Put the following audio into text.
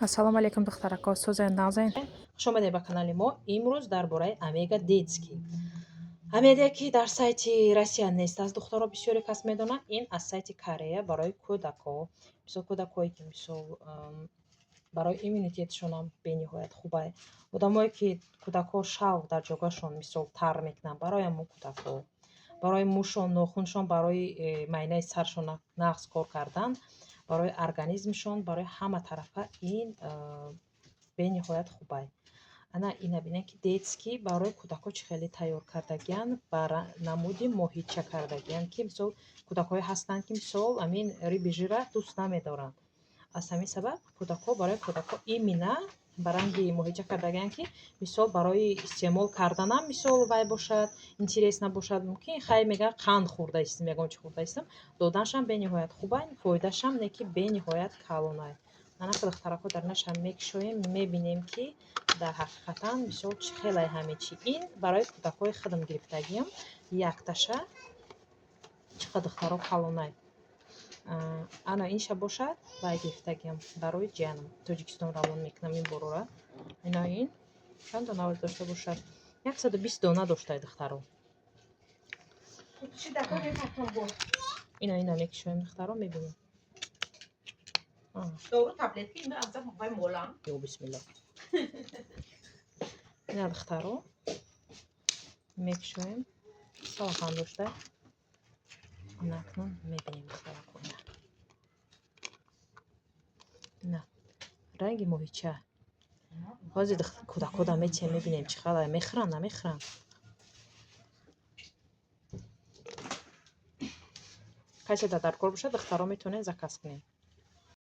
ассалому алайкум духтарако, сӯзен нағзен. хуш омадед ба канали мо. имрӯз дар бораи Омега детский, Омега ки дар сайти Россия нест, аз духтаро бисёре кас медонанд. Ин аз сайти Корея барои кӯдако, мисол кӯдакое ки мисол барои иммунитетшон ҳам бениҳоят хуба. Одамое ки кӯдакҳо шавқ дар ҷогашон мисол тар мекунанд, барои ҳамон кӯдакҳо, барои мӯшон, нохуншон, барои майнаи саршон нағз кор кардан, барои организмшон, барои ҳама тарафа ин бениҳоят хуба. ана ина бинед ки детский барои кӯдакҳо чӣ хеле тайёр кардагиянд, бар намуди моҳича кардагиянд, ки мисол кӯдакҳое ҳастанд ки мисол амин риби жира дӯст намедоранд. аз ҳамин сабаб кӯдакҳо барои кӯдакҳо имина ба ранги моҳича кардагиянд, ки мисол барои истеъмол карданам мисол вай бошад, интерес набошад, мумкин хай мегӯяд қанд хӯрдаистем, ягон чӣ хӯрдаистем, доданашам бениҳоят хуба, фоидашам не ки бениҳоят калонай. ана духтарако дар нашам мекушоем, мебинем ки дар ҳақиқатан мисол чӣ хелай ҳаме чӣ. Ин барои кӯдакҳои худам гирифтагиам, якташа чӣ қадр духтаро калонай. ана инша бошад вай гирифтагиам барои ҷиянам. Тоҷикистон равон мекунам ин борора. Ина ин чанд дона вард дошта бошад? 120 дона доштаи духтаро. ина мекушоем духтаро, мебинем. Doğru tabletki mi azam vay molam. Yo бисмилла. ина духтаро мекушоем. Салахан дошта. ана акнун мебинем духтаро. ина ранги моҳича. ҳозир кӯдакҳо дар метиҳем мебинем чӣ хелай мехӯранд, намехӯранд. касе дар кор бошад, духтаро метавонем заказ кунем.